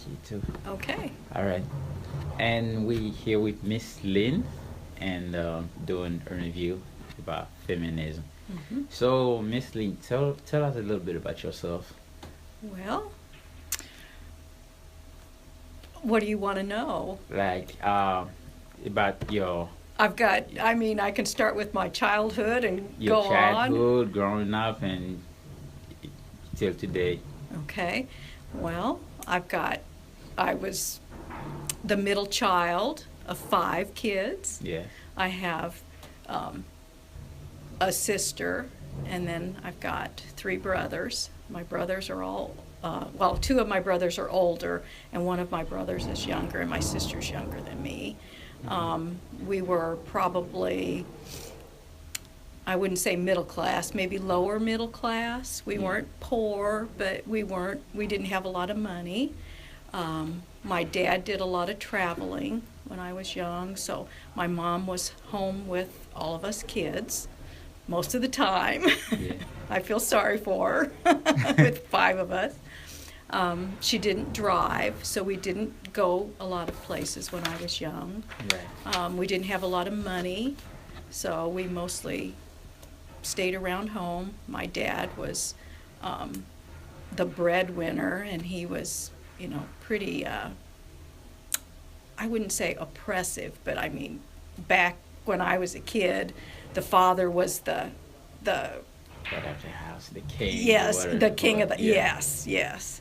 you too. Okay. All right. And we here with Miss Lynn and doing a review about feminism. Hmm. So, Miss Lynn, tell us a little bit about yourself. Well, what do you want to know? Like about I mean, I can start with my childhood and your go on. childhood, growing up, and till today. Okay. Well, I was the middle child of 5 kids. Yeah. I have um, a sister, and then I've got 3 brothers. My brothers are all, well, 2 of my brothers are older, and one of my brothers is younger, and my sister's younger than me. We were probably, I wouldn't say middle class, maybe lower middle class. We Yeah. weren't poor, but we didn't have a lot of money. My dad did a lot of traveling when I was young, so my mom was home with all of us kids most of the time. Yeah. I feel sorry for her with 5 of us. She didn't drive, so we didn't go a lot of places when I was young. Right. We didn't have a lot of money, so we mostly stayed around home. My dad was the breadwinner, and he was, pretty, I wouldn't say oppressive, but I mean, back when I was a kid, the father was the Head of the house, the king. yes, whatever the they king call of it. the, Yeah. yes.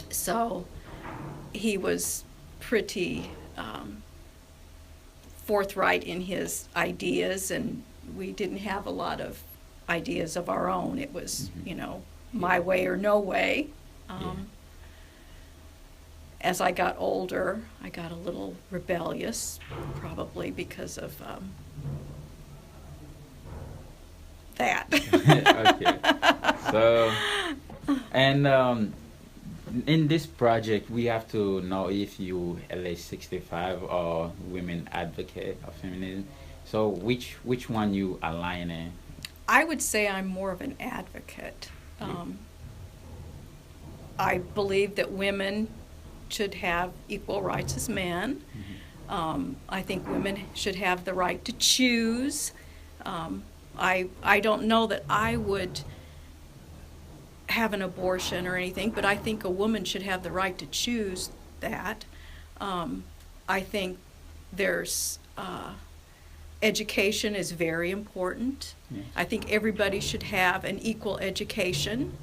So he was pretty forthright in his ideas, and we didn't have a lot of ideas of our own. It was, Mhm. my way or no way. Yeah. As I got older, I got a little rebellious, probably because of that. Okay. So, and in this project, we have to know if you LA65 or women advocate of feminism. So, which one you align in? I would say I'm more of an advocate. I believe that women should have equal rights as men. I think women should have the right to choose. I don't know that I would have an abortion or anything, but I think a woman should have the right to choose that. I think there's education is very important. Yes. I think everybody should have an equal education.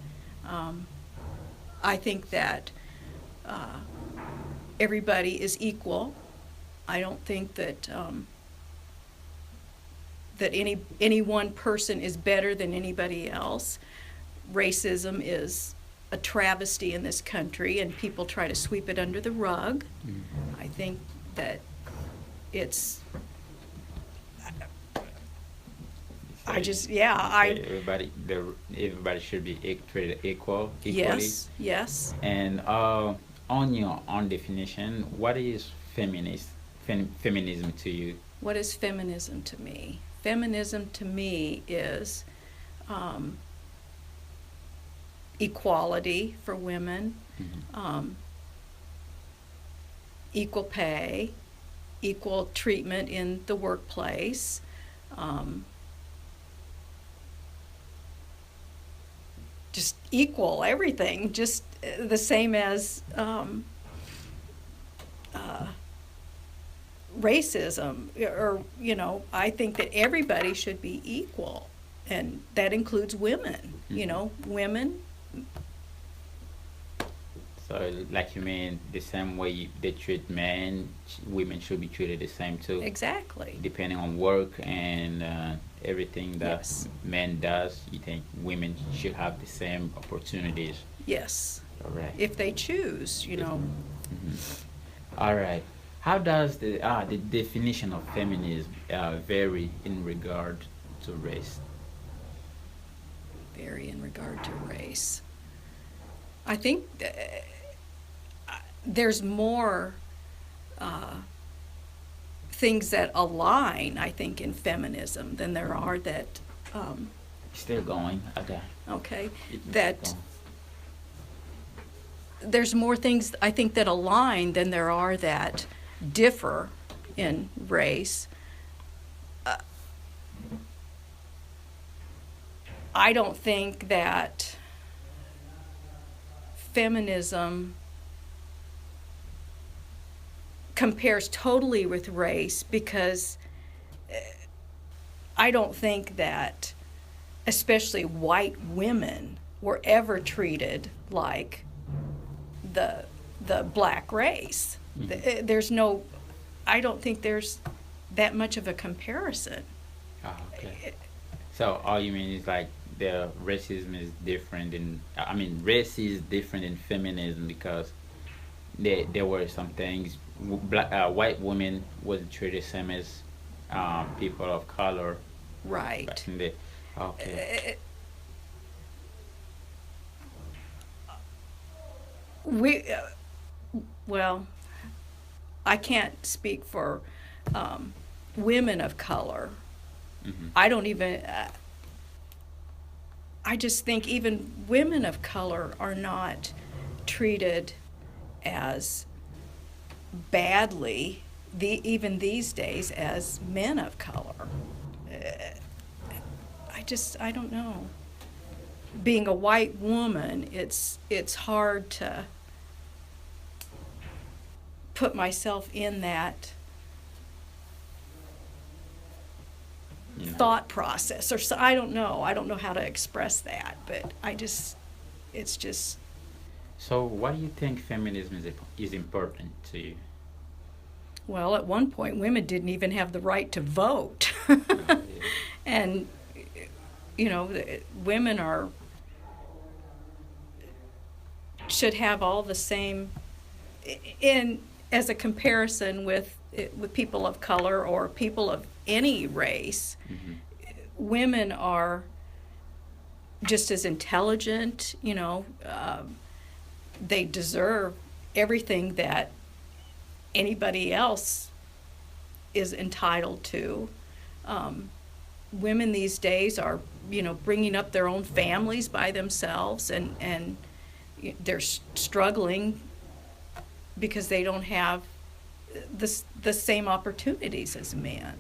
I think that everybody is equal. I don't think that that any one person is better than anybody else. Racism is a travesty in this country, and people try to sweep it under the rug. I think that it's. I just, yeah, Everybody should be treated equally. yes. And on your own definition, what is feminism to you? What is feminism to me? Feminism to me is equality for women, equal pay, equal treatment in the workplace, just equal everything, just the same as racism, or I think that everybody should be equal, and that includes women. Women. So, like you mean, the same way they treat men, women should be treated the same too. Exactly. Depending on work and everything that Yes. men does, you think women should have the same opportunities. Yes. All right. If they choose, All right. How does the definition of feminism vary in regard to race? vary in regard to race. I think there's more things that align, I think, in feminism than there are that, Still going. Okay. okay, Keep that going. there's more things I think that align than there are that differ in race. I don't think that feminism compares totally with race, because I don't think that especially white women were ever treated like the black race. There's no, I don't think there's that much of a comparison. Ah, okay. So all you mean is like the racism is different in, I mean, race is different in feminism because there were some things black, white women was treated same as people of color Right. back in the, okay. We, well, I can't speak for women of color. Hmm. I don't even, I just think even women of color are not treated as badly, even these days, as men of color. I don't know. Being a white woman, it's hard to put myself in that thought process, or so, I don't know. I don't know how to express that, but it's just. So why do you think feminism is important to you? Well, at one point, women didn't even have the right to vote. Yeah. And, you know, women should have all the same, as a comparison with people of color or people of any race. Hmm. Women are just as intelligent, they deserve everything that anybody else is entitled to. Women these days are, bringing up their own families by themselves, and they're struggling because they don't have the same opportunities as men.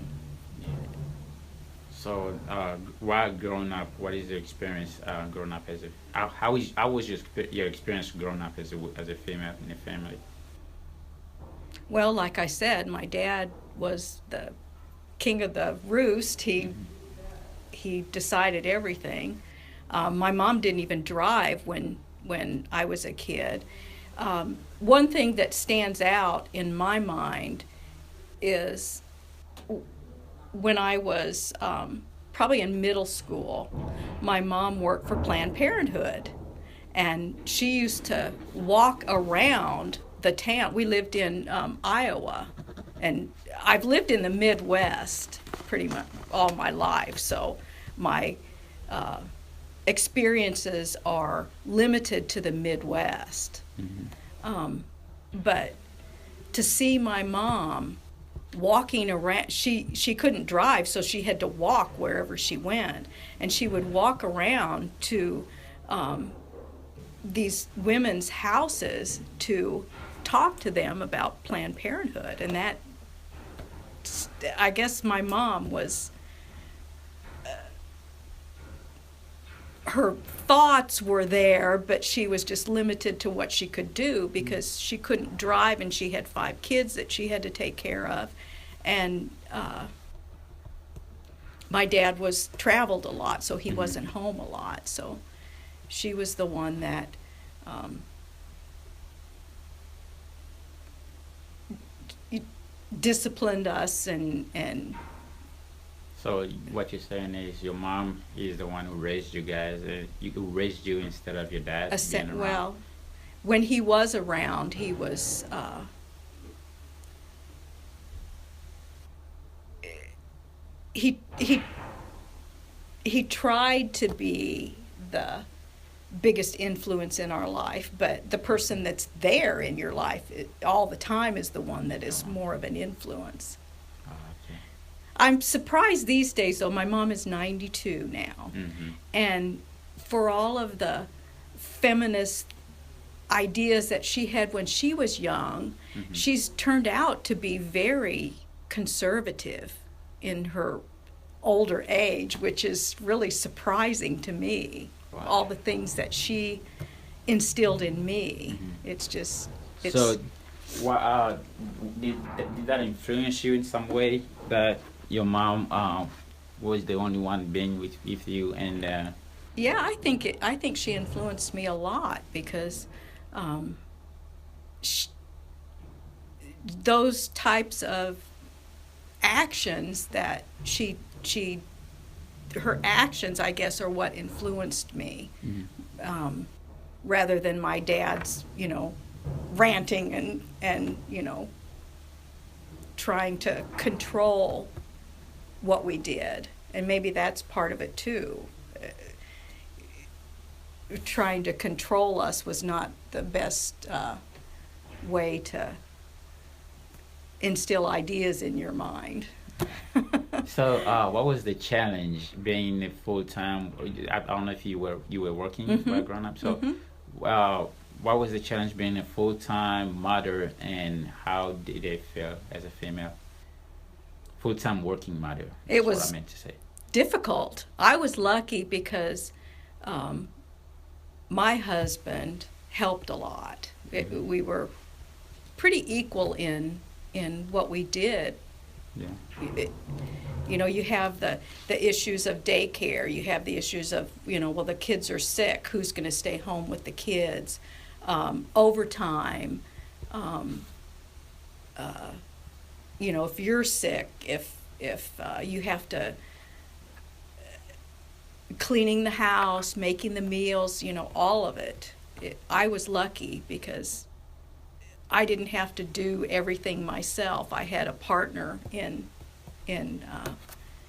So, while growing up, what is your experience growing up as a? How was your experience growing up as a female in a family? Well, like I said, my dad was the king of the roost. He decided everything. My mom didn't even drive when I was a kid. One thing that stands out in my mind is when I was probably in middle school, my mom worked for Planned Parenthood, and she used to walk around the town. We lived in Iowa, and I've lived in the Midwest pretty much all my life, so my experiences are limited to the Midwest. Mm-hmm. But to see my mom walking around, she couldn't drive, so she had to walk wherever she went, and she would walk around to these women's houses to talk to them about Planned Parenthood. And that, I guess my mom was, her thoughts were there, but she was just limited to what she could do because she couldn't drive, and she had 5 kids that she had to take care of. And my dad traveled a lot, so he wasn't home a lot. So she was the one that disciplined us and So what you're saying is your mom is the one who raised you guys, who raised you instead of your dad being around. well, when he was around, he was he tried to be the biggest influence in our life, but the person that's there in your life all the time is the one that is more of an influence. Oh, okay. I'm surprised these days, though. My mom is 92 now, Mm-hmm. and for all of the feminist ideas that she had when she was young, she's turned out to be very conservative in her older age, which is really surprising to me. Wow. All the things that she instilled in me. It's just, it's, So, did that influence you in some way? That your mom was the only one being with you, and yeah, I think she influenced me a lot because sh those types of actions that her actions, I guess, are what influenced me, rather than my dad's, ranting and trying to control what we did. And maybe that's part of it too. Trying to control us was not the best way to instill ideas in your mind. So, what was the challenge being a full-time? I don't know if you were working while growing up. So, what was the challenge being a full-time mother, and how did it feel as a female full-time working mother? That's It was what I meant to say. difficult. I was lucky because my husband helped a lot. We were pretty equal in what we did. Yeah. You have the issues of daycare. You have the issues of, well, the kids are sick. Who's going to stay home with the kids? Overtime. If you're sick, if you have to, cleaning the house, making the meals, all of it. I was lucky because I didn't have to do everything myself. I had a partner in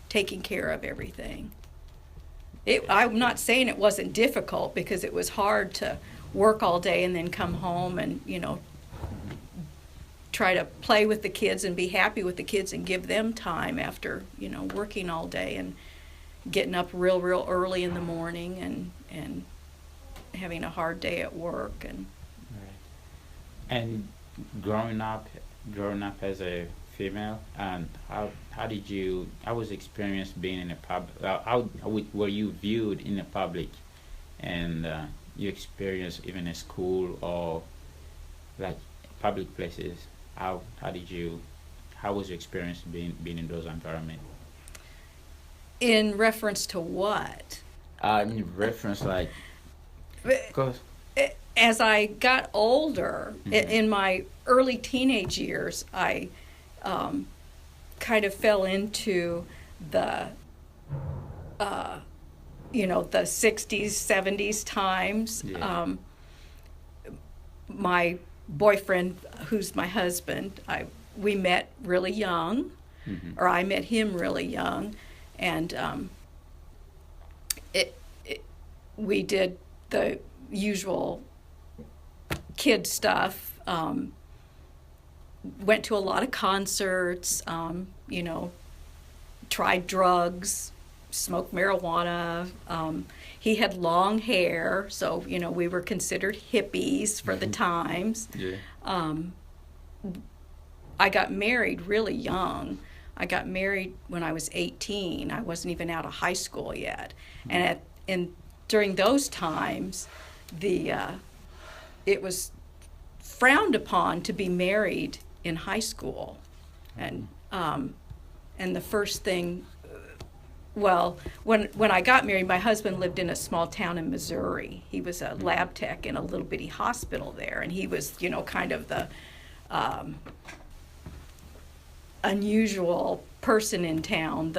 taking care of everything. I'm not saying it wasn't difficult, because it was hard to work all day and then come home and try to play with the kids and be happy with the kids and give them time after working all day and getting up real early in the morning and having a hard day at work. And And growing up as a female, and how was the experience being in a were you viewed in the public, and you experienced even in school or like public places? How was your experience being in those environments? in reference to what? In reference, like, cause As I got older, in my early teenage years, I kind of fell into the the 60s, 70s times. Yeah. My boyfriend, who's my husband, we met really young, or I met him really young, and we did the usual kid stuff. Went to a lot of concerts. Tried drugs, smoked marijuana. He had long hair, so we were considered hippies for the times. Yeah. I got married really young. I got married when I was 18. I wasn't even out of high school yet, and during those times, it was frowned upon to be married in high school, and the first thing, well, when I got married, my husband lived in a small town in Missouri. He was a lab tech in a little bitty hospital there, and he was, kind of the unusual person in town.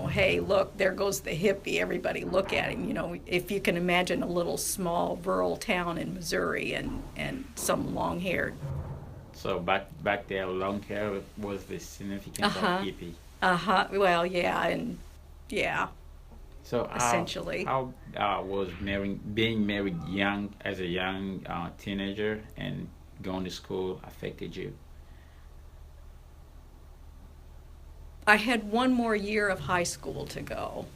Hey, look, there goes the hippie. Everybody look at him. If you can imagine a little small rural town in Missouri and some long-haired. So back there, long hair was the significance of hippie. Well, yeah, and yeah. So essentially, how was being married young as a young teenager and going to school affected you? I had one more year of high school to go.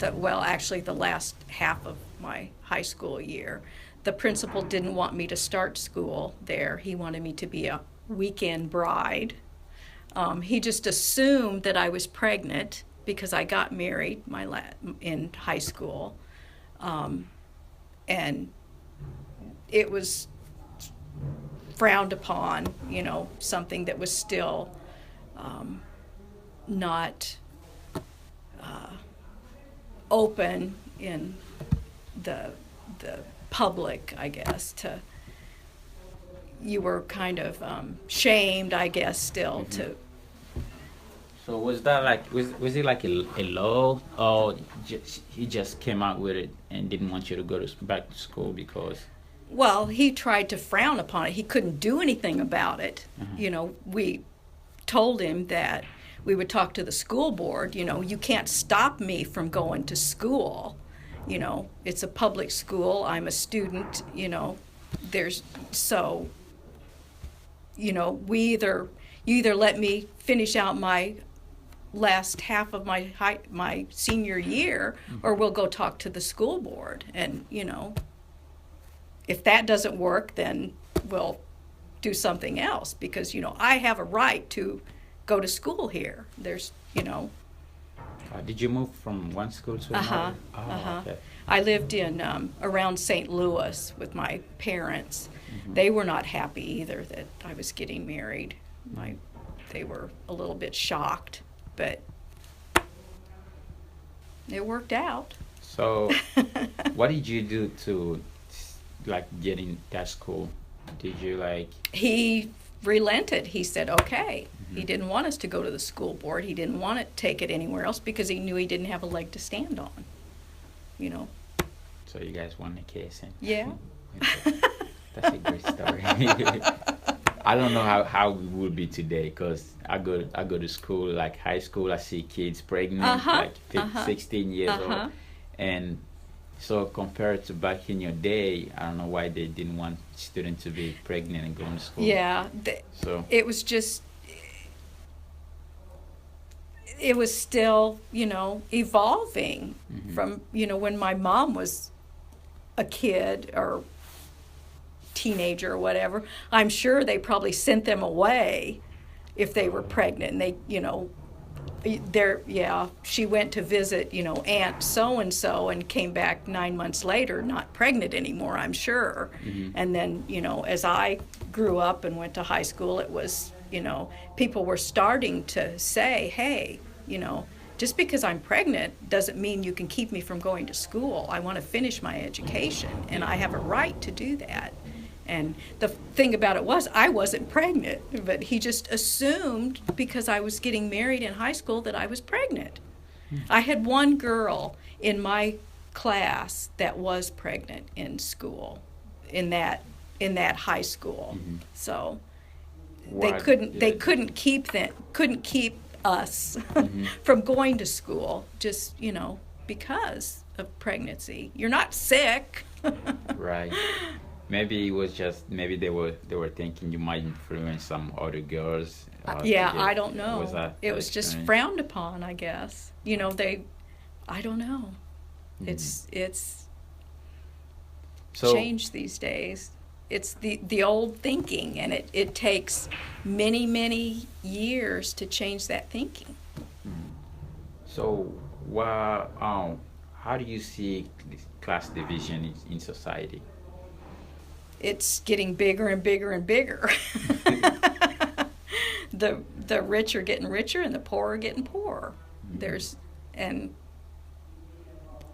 Actually, the last half of my high school year. the principal didn't want me to start school there. He wanted me to be a weekend bride. He just assumed that I was pregnant because I got married in high school. And it was frowned upon, something that was still not open in the public, I guess. You were kind of shamed, I guess, still to. So was that like was it like a law, or he just came out with it and didn't want you to go back to school because? Well, he tried to frown upon it. He couldn't do anything about it. We told him that we would talk to the school board. You can't stop me from going to school. It's a public school. I'm a student. You either let me finish out my last half of my senior year, or we'll go talk to the school board. And if that doesn't work, then we'll do something else, because I have a right to go to school here. There's Did you move from one school to another? Okay. I lived in around St. Louis with my parents. They were not happy either that I was getting married. They were a little bit shocked, but it worked out. So, what did you do to get in that school? Did you He relented. He said, okay. He didn't want us to go to the school board. He didn't want to take it anywhere else because he knew he didn't have a leg to stand on. So you guys won the case. Yeah. That's a great story. I don't know how it would be today, because I go to school, like high school. I see kids pregnant, 16 years old, and so compared to back in your day, I don't know why they didn't want students to be pregnant and going to school. Yeah, it was just. It was still, evolving from, when my mom was a kid or teenager or whatever. I'm sure they probably sent them away if they were pregnant. And she went to visit, Aunt so-and-so and came back 9 months later, not pregnant anymore, I'm sure. And then, as I grew up and went to high school, it was, people were starting to say, hey, just because I'm pregnant doesn't mean you can keep me from going to school. I want to finish my education, and I have a right to do that. And the thing about it was, I wasn't pregnant, but he just assumed because I was getting married in high school that I was pregnant. I had one girl in my class that was pregnant in school, in that high school. So they couldn't keep us from going to school, just because of pregnancy. You're not sick. Right. Maybe it was just they were thinking you might influence some other girls. I don't know. It was just frowned upon, I guess. I don't know. It's changed these days. It's the old thinking, and it takes many, many years to change that thinking. So, how do you see class division in society? It's getting bigger and bigger and bigger. The rich are getting richer, and the poor are getting poorer. And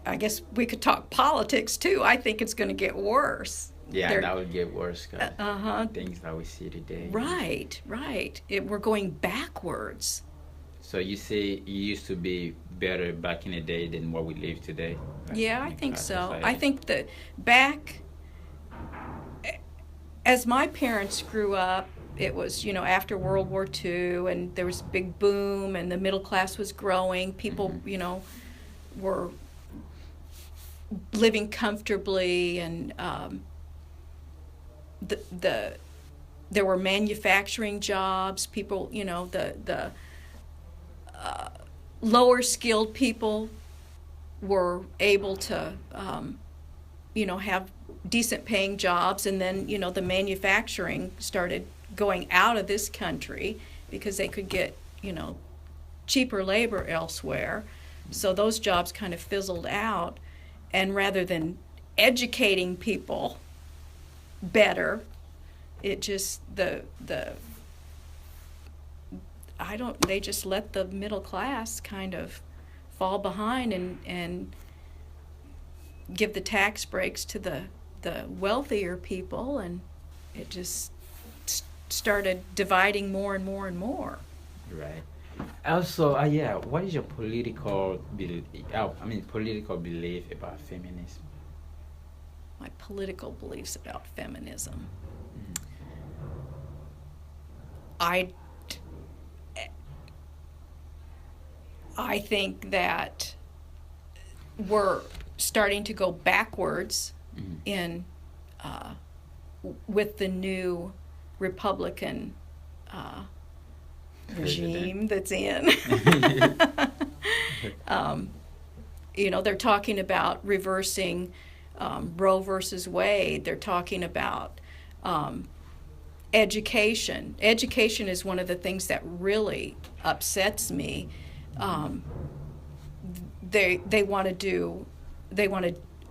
I guess we could talk politics too. I think it's going to get worse. Yeah, that would get worse. Things that we see today. Right. We're going backwards. So you say it used to be better back in the day than what we live today? Yeah, I think so. Society. I think that back, as my parents grew up, it was, after World War II, and there was a big boom, and the middle class was growing. People, were living comfortably, and there were manufacturing jobs. People, the lower skilled people were able to, have decent paying jobs, and then, you know, the manufacturing started going out of this country because they could get, you know, cheaper labor elsewhere. So those jobs kind of fizzled out, and rather than educating people better, it just they just let the middle class kind of fall behind and give the tax breaks to the wealthier people, and it just started dividing more and more and more. Right. Also, yeah, what is your political political belief about feminism? My political beliefs about feminism. I think that we're starting to go backwards in with the new Republican regime that's in. You know, they're talking about reversing Roe versus Wade. They're talking about education. Education is one of the things that really upsets me. They want to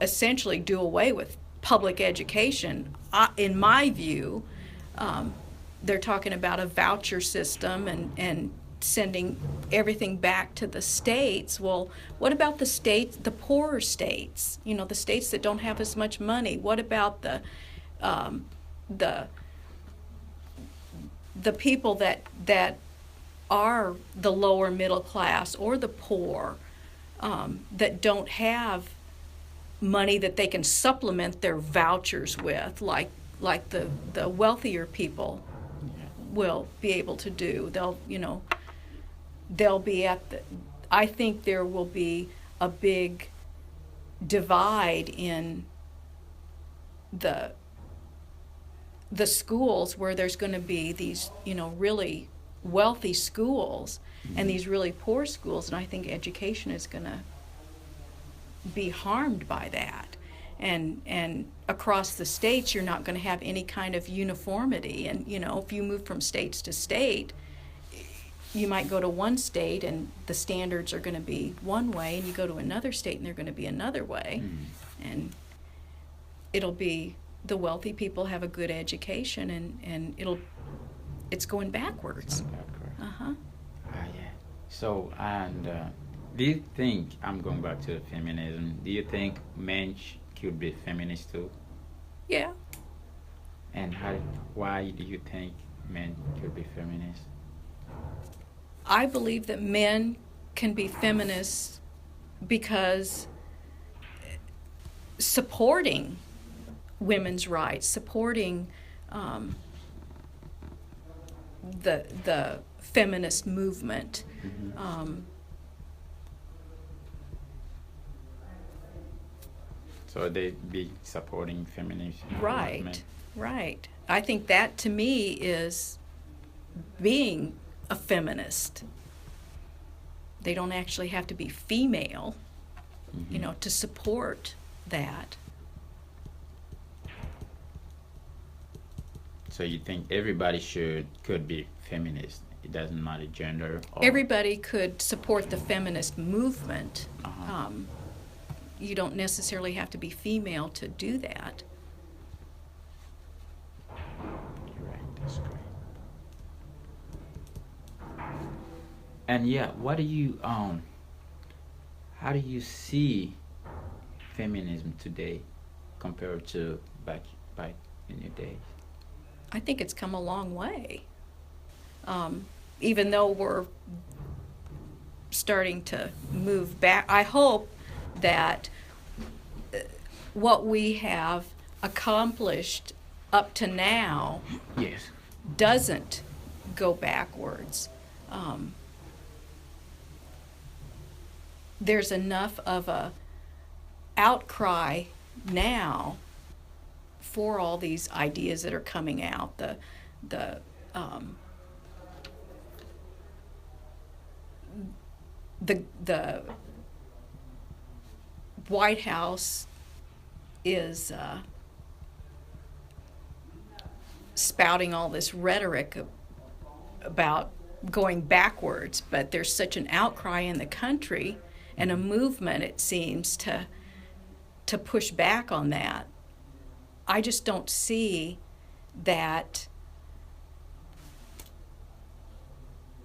essentially do away with public education. In my view, they're talking about a voucher system and sending everything back to the states. Well, what about the states, the poorer states? You know, the states that don't have as much money. What about the people that are the lower middle class or the poor, that don't have money that they can supplement their vouchers with, like the wealthier people will be able to do. They'll be at the. I think there will be a big divide in the schools, where there's going to be these, you know, really wealthy schools and these really poor schools, and I think education is going to be harmed by that. And across the states, you're not going to have any kind of uniformity. And, you know, if you move from states to state, you might go to one state and the standards are going to be one way, and you go to another state and they're going to be another way. And it'll be the wealthy people have a good education, and it's going backwards. Yeah. So, and do you think, I'm going back to feminism, do you think men could be feminists too? Yeah. And why do you think men could be feminists? I believe that men can be feminists because supporting women's rights, supporting the feminist movement. So they'd be supporting feminist Right, movement. right. I think that, to me, is being a feminist. They don't actually have to be female, you know, to support that. So you think everybody could be feminist? It doesn't matter gender. Everybody could support the feminist movement. Uh-huh. You don't necessarily have to be female to do that. You're right. That's great. And yeah, what do you how do you see feminism today compared to back in your days? I think it's come a long way. Even though we're starting to move back, I hope that what we have accomplished up to now Yes. doesn't go backwards. There's enough of a outcry now for all these ideas that are coming out. The White House is spouting all this rhetoric about going backwards, but there's such an outcry in the country and a movement, it seems, to push back on that. I just don't see that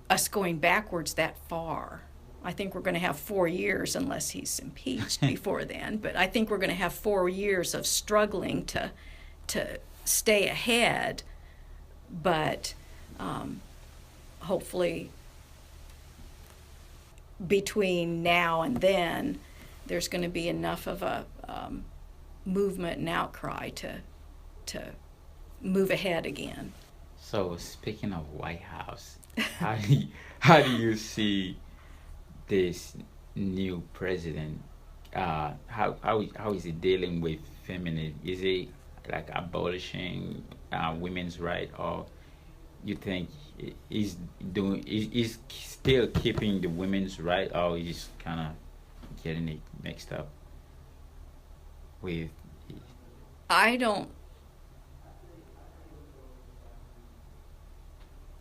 us going backwards that far. I think we're going to have 4 years, unless he's impeached before then, but I think we're going to have 4 years of struggling to stay ahead, but hopefully between now and then there's going to be enough of a movement and outcry to move ahead again. So speaking of White House, how do you see this new president? How is he dealing with feminism? Is he like abolishing women's rights, or you think he's still keeping the women's right, or he's kind of getting it mixed up with?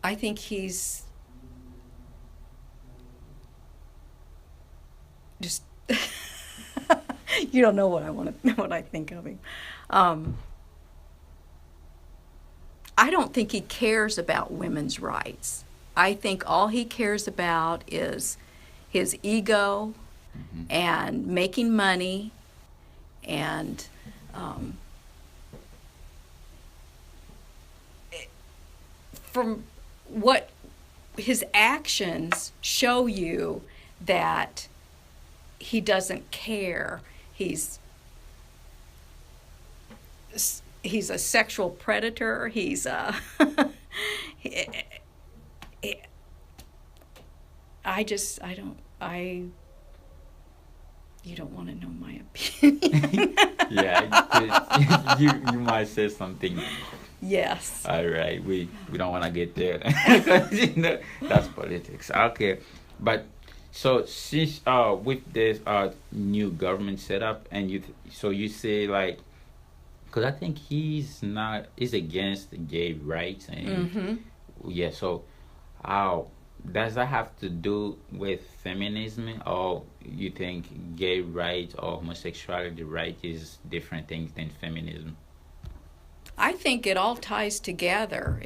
I think he's just you don't know what I think of him. I don't think he cares about women's rights. I think all he cares about is his ego and making money, and from what his actions show you that he doesn't care. He's a sexual predator. He's a you don't want to know my opinion. Yeah, you might say something. Yes. All right, we don't want to get there. That's politics. Okay, but so since with this new government setup, and you say, like, because I think he's against gay rights, and yeah. So how does that have to do with feminism, or you think gay rights or homosexuality right is different things than feminism? I think it all ties together.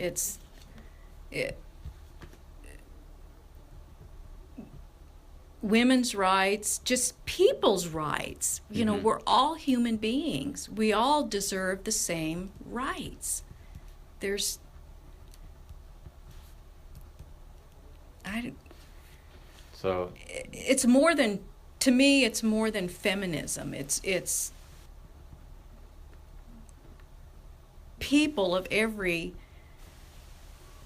Women's rights, just people's rights. You know, we're all human beings. We all deserve the same rights. It's more than, to me, it's more than feminism. It's people of every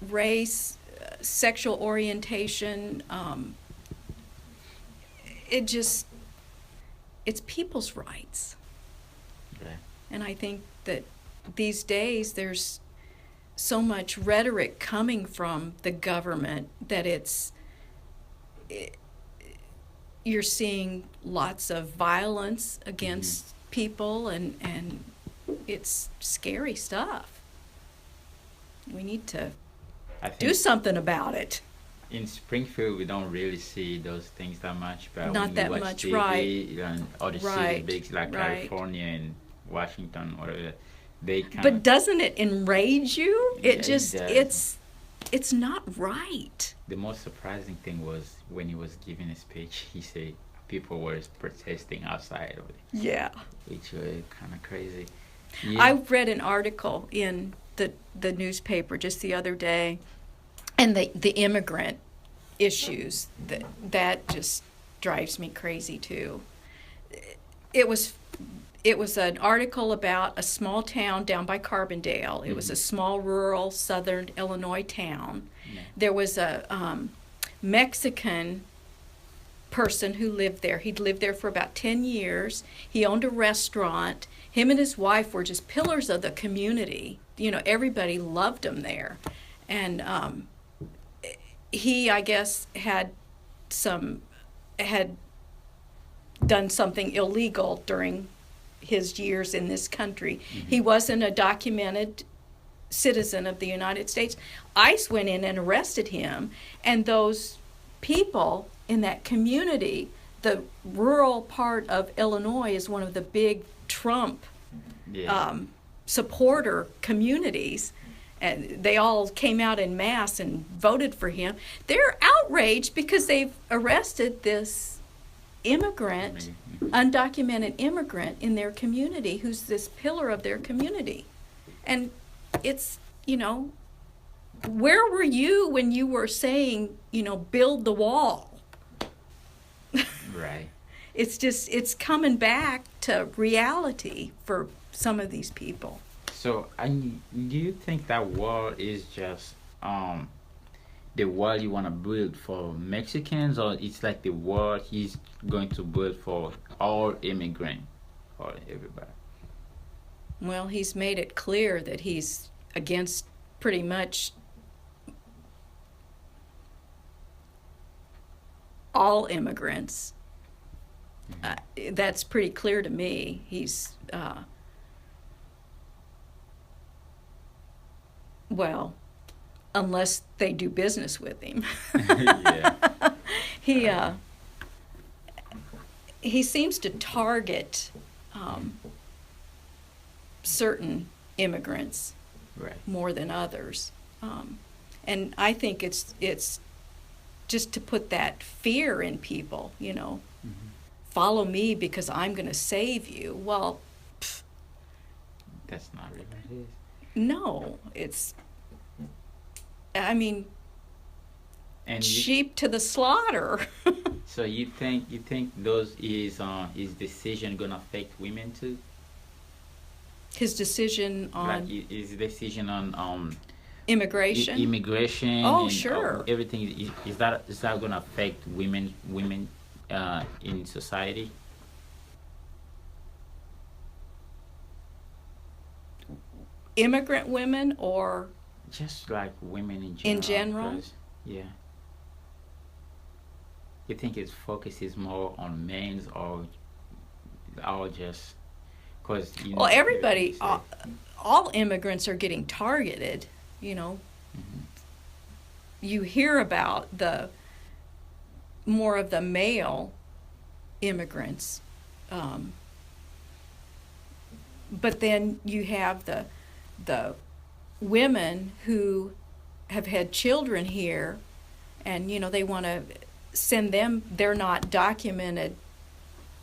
race, sexual orientation. It's people's rights. Okay. And I think that these days there's so much rhetoric coming from the government that you're seeing lots of violence against people, and it's scary stuff. We need to do something about it. In Springfield, we don't really see those things that much, but Not when that you watch much, TV, right. And other Right, cities, big like right. California and Washington, whatever, they kind But of. doesn't it enrage you? Yeah, It just, it does. it's not right. The most surprising thing was when he was giving a speech, he said people were protesting outside of it, Yeah. which was kind of crazy. Yeah. I read an article in the newspaper just the other day, and the immigrant issues, that just drives me crazy too. It was an article about a small town down by Carbondale. It was a small rural southern Illinois town. Yeah. There was a Mexican person who lived there. He'd lived there for about 10 years. He owned a restaurant. Him and his wife were just pillars of the community. You know, everybody loved him there. And he, I guess, had done something illegal during his years in this country. He wasn't a documented citizen of the United States. ICE went in and arrested him, and those people in that community, the rural part of Illinois is one of the big Trump supporter communities, and they all came out en masse and voted for him. They're outraged because they've arrested this immigrant, undocumented immigrant in their community who's this pillar of their community. And it's, where were you when you were saying, build the wall? Right. It's coming back to reality for some of these people. So, do you think that wall is just the wall you want to build for Mexicans, or it's like the wall he's going to build for all immigrants or everybody? Well, he's made it clear that he's against pretty much all immigrants. That's pretty clear to me. He's well, unless they do business with him. Yeah. He seems to target certain immigrants more than others, and I think it's just to put that fear in people. Follow me because I'm going to save you. Well, that's not really what it is. No, it's. I mean, and sheep to the slaughter. So you think those his decision gonna affect women too? His decision on Like his decision on immigration. Immigration. Oh, and, sure. Everything is that gonna affect women in society? Immigrant women or just like women in general? In general? 'Cause, yeah. You think it focuses more on men's or just because well, everybody, all immigrants are getting targeted. You hear about the more of the male immigrants, but then you have the women who have had children here, and they want to send them. They're not documented,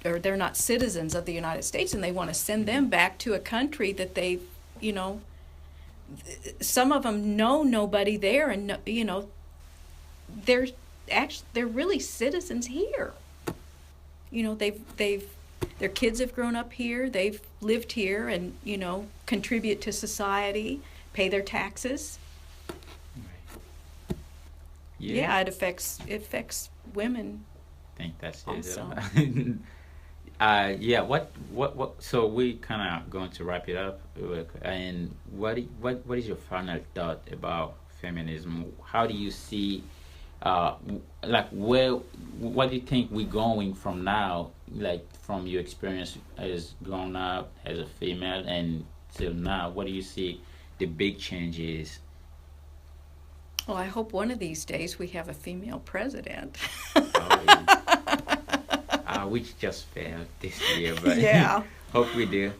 or they're not citizens of the United States, and they want to send them back to a country that they've, some of them know nobody there, and they're really citizens here. Their kids have grown up here, they've lived here, and contribute to society, pay their taxes. Yeah, it affects women. I think that's also. it. Yeah. What? So we kind of going to wrap it up. And what is your final thought about feminism? How do you see? What do you think we're going from now? Like from your experience as grown up as a female and till now, what do you see the big changes? Well, I hope one of these days we have a female president. Which just failed this year, but yeah. Hope we do.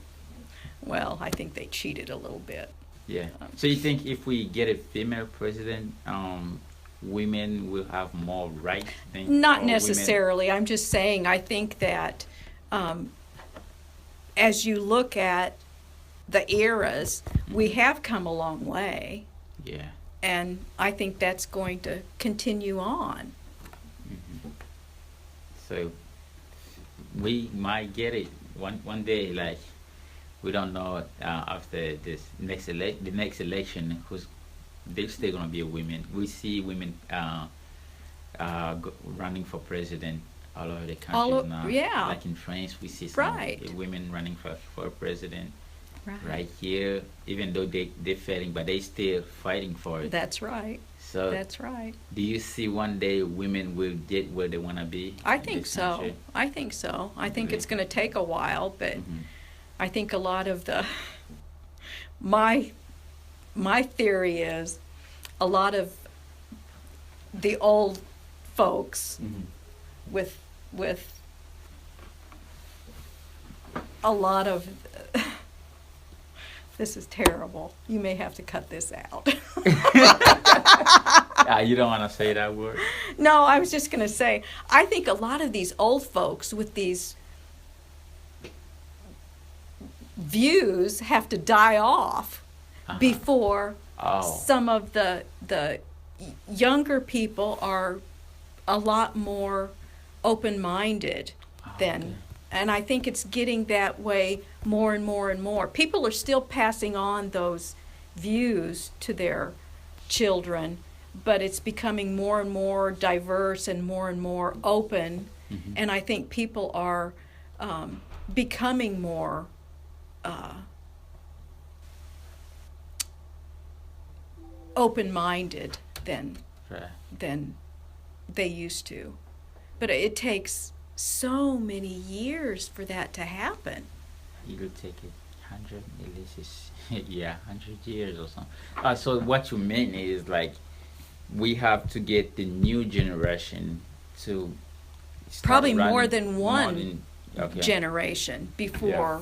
Well, I think they cheated a little bit. Yeah. So you think if we get a female president, women will have more rights? Not necessarily. I'm just saying I think that as you look at the eras, we have come a long way. Yeah. And I think that's going to continue on. Mm-hmm. So we might get it one day. Like we don't know after the next election there's still gonna be a women. We see women running for president all over the country now. Yeah. Like in France, we see some women running for president. Right here, even though they're failing, but they still fighting for it. That's right. So that's right. Do you see one day women will get where they want to be? I think so. I think so. I think it's going to take a while, but I think a lot of my my theory is a lot of the old folks with a lot of this is terrible. You may have to cut this out. You don't want to say that word? No, I was just going to say, I think a lot of these old folks with these views have to die off before some of the younger people are a lot more open-minded than, and I think it's getting that way more and more and more. People are still passing on those views to their children, but it's becoming more and more diverse and more open. And I think people are becoming more open-minded than they used to. But it takes so many years for that to happen. It'll take 100, at least 100 years or something. So what you mean is like we have to get the new generation to start probably more running than one okay. generation before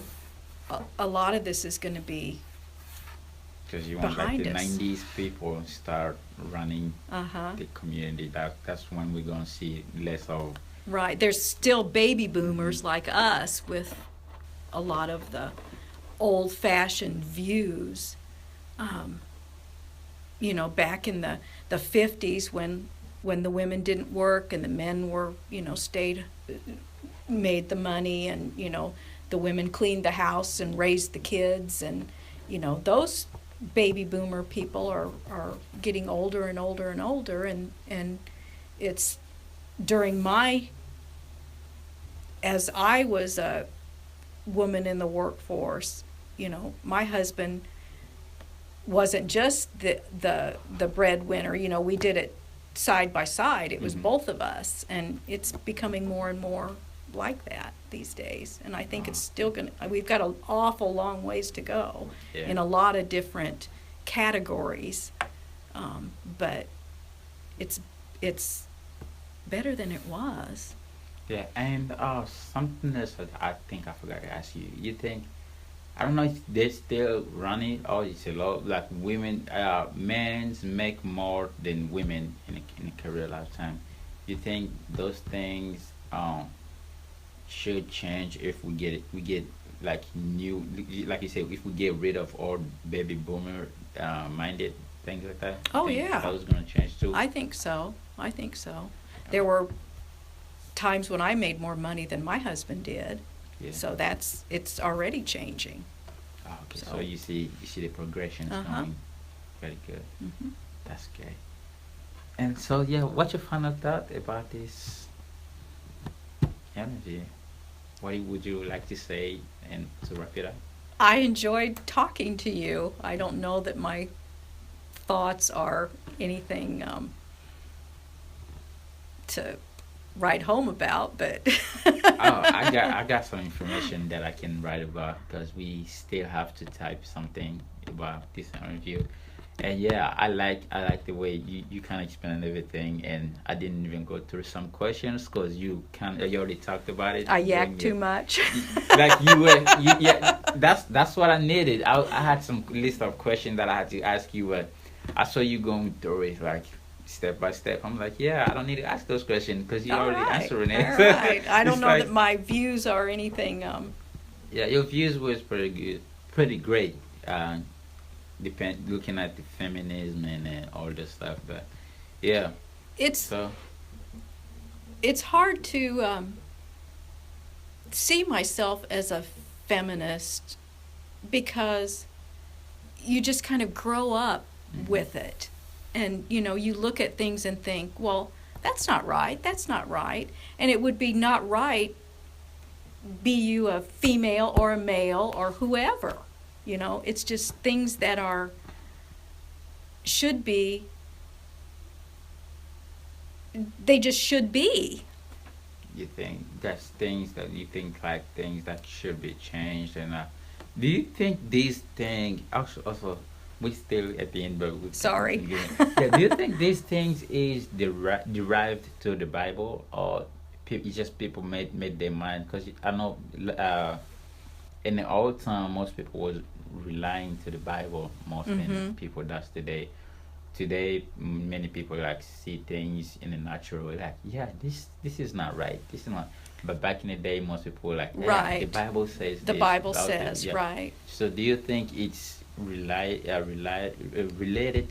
a lot of this is going to be because you want like behind the us. 90s people start running the community. That's when we're going to see less of. Right. There's still baby boomers like us with a lot of the old-fashioned views. You know, back in the 50s when the women didn't work and the men were, you know, made the money, and, you know, the women cleaned the house and raised the kids, and, you know, those baby boomer people are getting older and older and older, and it's during as I was a woman in the workforce, you know, my husband wasn't just the breadwinner. You know, we did it side by side. It was both of us, and it's becoming more and more like that these days. And I think it's still we've got an awful long ways to go in a lot of different categories, but it's better than it was. Yeah, and something else that I think I forgot to ask you. You think, I don't know if they're still running or it's a lot, like women, men make more than women in a career lifetime. You think those things should change if we get like new, like you said, if we get rid of all baby boomer minded things like that? Oh, think yeah. that was going to change too? I think so. There were times when I made more money than my husband did. Yeah. So it's already changing. Okay, so you see the progression is going very good. That's great. And so what's your final thought about this interview? What would you like to say and to wrap it up? I enjoyed talking to you. I don't know that my thoughts are anything to write home about, but I got some information that I can write about, because we still have to type something about this interview. And I like the way you kind of explained everything, and I didn't even go through some questions because you already talked about it. I yacked too much. Like that's what I needed. I had some list of questions that I had to ask you, but I saw you going through it like step by step. I'm like, I don't need to ask those questions because you're already answering it. All right. I don't know that my views are anything. Your views was pretty great. Looking at the feminism and all this stuff, but it's hard to see myself as a feminist because you just kind of grow up with it. And, you know, you look at things and think, well, that's not right. And it would be not right, be you a female or a male or whoever. You know, it's just things that should be, they just should be. You think that's things that you think like things that should be changed, and do you think these things also We still at the end, but we Sorry. yeah, do you think these things is derived to the Bible, or it's just people made their mind? Because I know in the old time, most people was relying to the Bible more than people does today. Today, many people like see things in the natural way, like, yeah, this is not right, this is not. But back in the day, most people were like, yeah, the Right. Bible says The this Bible about this. says, Yeah. right. So do you think it's related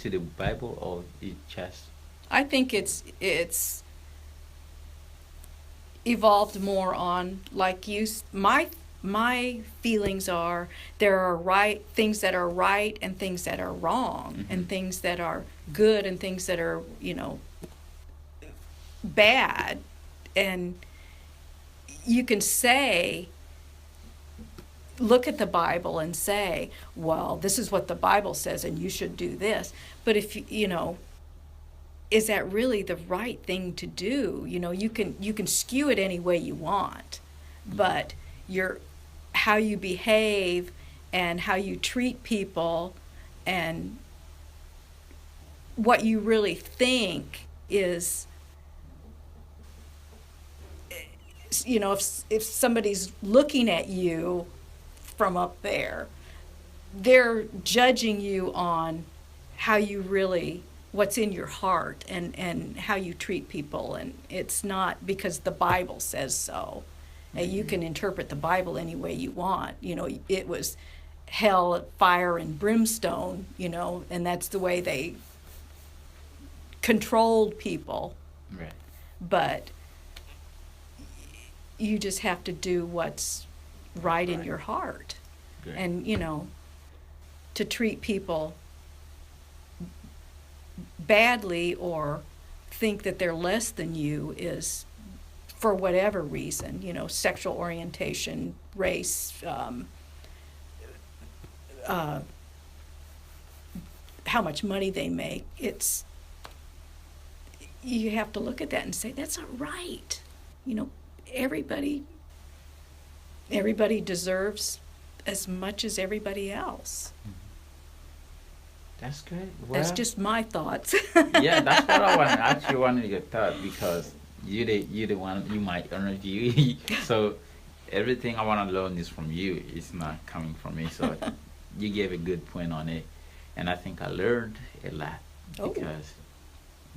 to the Bible, or it just I think it's evolved more on, like my feelings are, there are right things that are right and things that are wrong, and things that are good and things that are, bad. And you can say, look at the Bible and say, well, this is what the Bible says and you should do this. But if is that really the right thing to do? You can skew it any way you want, but how you behave and how you treat people and what you really think is, if somebody's looking at you from up there, they're judging you on how you really, what's in your heart, and how you treat people. And it's not because the Bible says so. And you can interpret the Bible any way you want. It was hell, fire, and brimstone, and that's the way they controlled people. right? But you just have to do what's right in your heart. Great. And, to treat people badly or think that they're less than you is, for whatever reason, sexual orientation, race, how much money they make. You have to look at that and say, that's not right. Everybody deserves as much as everybody else. That's great. That's Well, just my thoughts. yeah, that's what I actually wanted your thought, because you the one, you might interview. So everything I want to learn is from you. It's not coming from me. So you gave a good point on it, and I think I learned a lot, Oh. because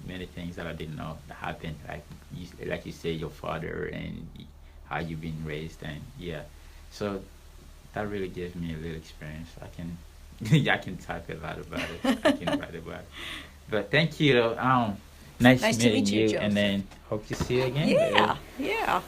many things that I didn't know that happened, like you say, your father and how you've been raised, and yeah. So that really gives me a little experience. I can I can talk a lot about it. I can write about it. But thank you. Nice Nice to meeting meet you, you, Joseph. and then hope to see you again. Yeah, yeah.